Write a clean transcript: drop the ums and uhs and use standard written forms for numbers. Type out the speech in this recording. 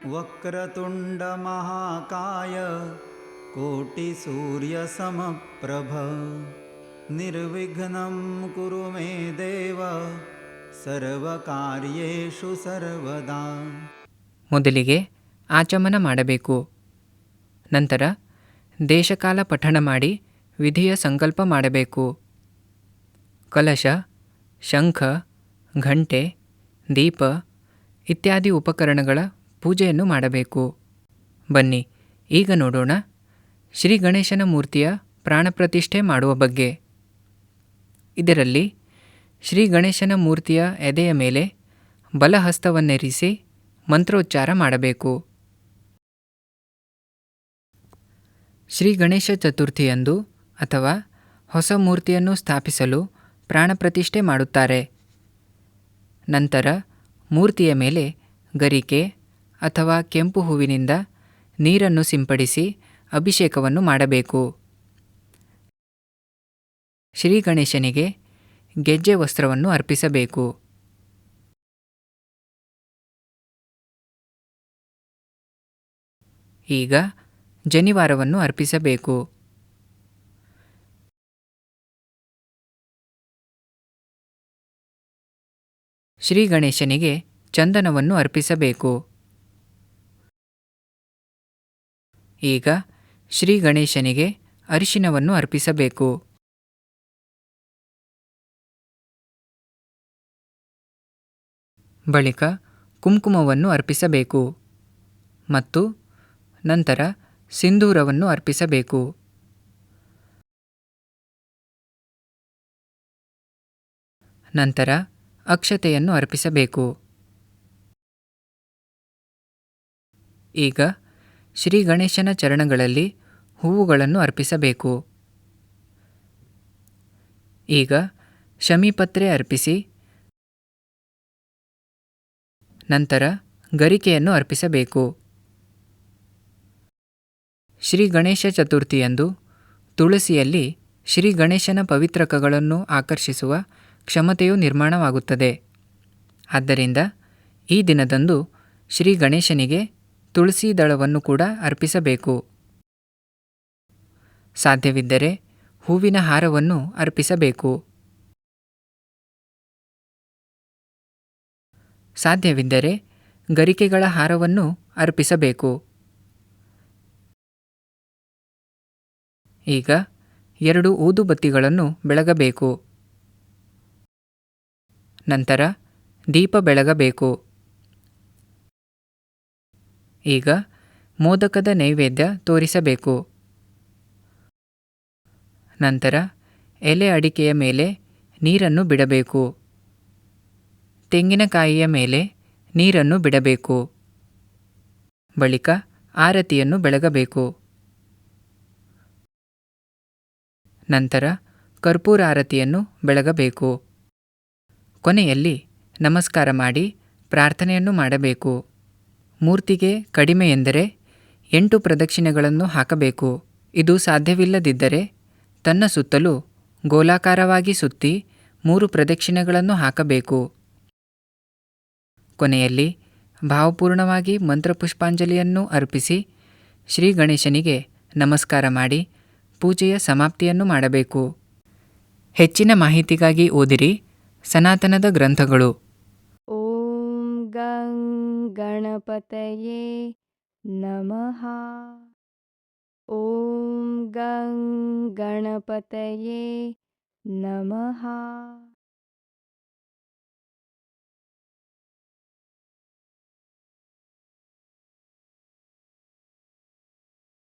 वक्रतुण्डमहाकाय कोटिसूर्यसमप्रभ निर्विघ्नं कुरु मे देव ಸರ್ವಕಾರ್ಯೇಷು ಸರ್ವದಾ. ಮೊದಲಿಗೆ ಆಚಮನ ಮಾಡಬೇಕು. ನಂತರ ದೇಶಕಾಲ ಪಠಣ ಮಾಡಿ ವಿಧಿಯ ಸಂಕಲ್ಪ ಮಾಡಬೇಕು. ಕಲಶ, ಶಂಖ, ಘಂಟೆ, ದೀಪ ಇತ್ಯಾದಿ ಉಪಕರಣಗಳ ಪೂಜೆಯನ್ನು ಮಾಡಬೇಕು. ಬನ್ನಿ ಈಗ ನೋಡೋಣ ಶ್ರೀ ಗಣೇಶನ ಮೂರ್ತಿಯ ಪ್ರಾಣಪ್ರತಿಷ್ಠೆ ಮಾಡುವ ಬಗ್ಗೆ. ಇದರಲ್ಲಿ ಶ್ರೀ ಗಣೇಶನ ಮೂರ್ತಿಯ ಎದೆಯ ಮೇಲೆ ಬಲಹಸ್ತವನ್ನಿರಿಸಿ ಮಂತ್ರೋಚ್ಚಾರ ಮಾಡಬೇಕು. ಶ್ರೀ ಗಣೇಶ ಚತುರ್ಥಿಯಂದು ಅಥವಾ ಹೊಸ ಮೂರ್ತಿಯನ್ನು ಸ್ಥಾಪಿಸಲು ಪ್ರಾಣಪ್ರತಿಷ್ಠೆ ಮಾಡುತ್ತಾರೆ. ನಂತರ ಮೂರ್ತಿಯ ಮೇಲೆ ಗರಿಕೆ ಅಥವಾ ಕೆಂಪು ಹೂವಿನಿಂದ ನೀರನ್ನು ಸಿಂಪಡಿಸಿ ಅಭಿಷೇಕವನ್ನು ಮಾಡಬೇಕು. ಶ್ರೀ ಗಣೇಶನಿಗೆ ಗೆಜ್ಜೆ ವಸ್ತ್ರವನ್ನು ಅರ್ಪಿಸಬೇಕು. ಈಗ ಜನಿವಾರವನ್ನು ಅರ್ಪಿಸಬೇಕು. ಶ್ರೀ ಗಣೇಶನಿಗೆ ಚಂದನವನ್ನು ಅರ್ಪಿಸಬೇಕು. ಈಗ ಶ್ರೀ ಗಣೇಶನಿಗೆ ಅರಿಶಿನವನ್ನು ಅರ್ಪಿಸಬೇಕು. ಬಳಿಕ ಕುಂಕುಮವನ್ನು ಅರ್ಪಿಸಬೇಕು ಮತ್ತು ನಂತರ ಸಿಂಧೂರವನ್ನು ಅರ್ಪಿಸಬೇಕು. ನಂತರ ಅಕ್ಷತೆಯನ್ನು ಅರ್ಪಿಸಬೇಕು. ಈಗ ಶ್ರೀ ಗಣೇಶನ ಚರಣಗಳಲ್ಲಿ ಹೂವುಗಳನ್ನು ಅರ್ಪಿಸಬೇಕು. ಈಗ ಶಮೀಪತ್ರೆ ಅರ್ಪಿಸಿ ನಂತರ ಗರಿಕೆಯನ್ನು ಅರ್ಪಿಸಬೇಕು. ಶ್ರೀ ಗಣೇಶ ಚತುರ್ಥಿಯಂದು ತುಳಸಿಯಲ್ಲಿ ಶ್ರೀ ಗಣೇಶನ ಪವಿತ್ರಕಗಳನ್ನು ಆಕರ್ಷಿಸುವ ಕ್ಷಮತೆಯು ನಿರ್ಮಾಣವಾಗುತ್ತದೆ. ಆದ್ದರಿಂದ ಈ ದಿನದಂದು ಶ್ರೀ ಗಣೇಶನಿಗೆ ತುಳಸಿ ದಳವನ್ನು ಕೂಡ ಅರ್ಪಿಸಬೇಕು. ಸಾಧ್ಯವಿದ್ದರೆ ಹೂವಿನ ಹಾರವನ್ನು ಅರ್ಪಿಸಬೇಕು. ಸಾಧ್ಯವಿದ್ದರೆ ಗರಿಕೆಗಳ ಹಾರವನ್ನು ಅರ್ಪಿಸಬೇಕು. ಈಗ 2 ಊದುಬತ್ತಿಗಳನ್ನು ಬೆಳಗಬೇಕು. ನಂತರ ದೀಪ ಬೆಳಗಬೇಕು. ಈಗ ಮೋದಕದ ನೈವೇದ್ಯ ತೋರಿಸಬೇಕು. ನಂತರ ಎಲೆ ಅಡಿಕೆಯ ಮೇಲೆ ನೀರನ್ನು ಬಿಡಬೇಕು. ತೆಂಗಿನಕಾಯಿಯ ಮೇಲೆ ನೀರನ್ನು ಬಿಡಬೇಕು. ಬಳಿಕ ಆರತಿಯನ್ನು ಬೆಳಗಬೇಕು. ನಂತರ ಕರ್ಪೂರ ಆರತಿಯನ್ನು ಬೆಳಗಬೇಕು. ಕೊನೆಯಲ್ಲಿ ನಮಸ್ಕಾರ ಮಾಡಿ ಪ್ರಾರ್ಥನೆಯನ್ನು ಮಾಡಬೇಕು. ಮೂರ್ತಿಗೆ ಕಡಿಮೆ ಎಂದರೆ 8 ಪ್ರದಕ್ಷಿಣೆಗಳನ್ನು ಹಾಕಬೇಕು. ಇದು ಸಾಧ್ಯವಿಲ್ಲದಿದ್ದರೆ ತನ್ನ ಸುತ್ತಲೂ ಗೋಲಾಕಾರವಾಗಿ ಸುತ್ತಿ 3 ಪ್ರದಕ್ಷಿಣೆಗಳನ್ನು ಹಾಕಬೇಕು. ಕೊನೆಯಲ್ಲಿ ಭಾವಪೂರ್ಣವಾಗಿ ಮಂತ್ರಪುಷ್ಪಾಂಜಲಿಯನ್ನು ಅರ್ಪಿಸಿ ಶ್ರೀ ಗಣೇಶನಿಗೆ ನಮಸ್ಕಾರ ಮಾಡಿ ಪೂಜೆಯ ಸಮಾಪ್ತಿಯನ್ನು ಮಾಡಬೇಕು. ಹೆಚ್ಚಿನ ಮಾಹಿತಿಗಾಗಿ ಓದಿರಿ ಸನಾತನದ ಗ್ರಂಥಗಳು. ಓಂ ಗಂ ಗಣಪತಯೇ ನಮಃ. ಓಂ ಗಂ ಗಣಪತಯೇ ನಮಃ.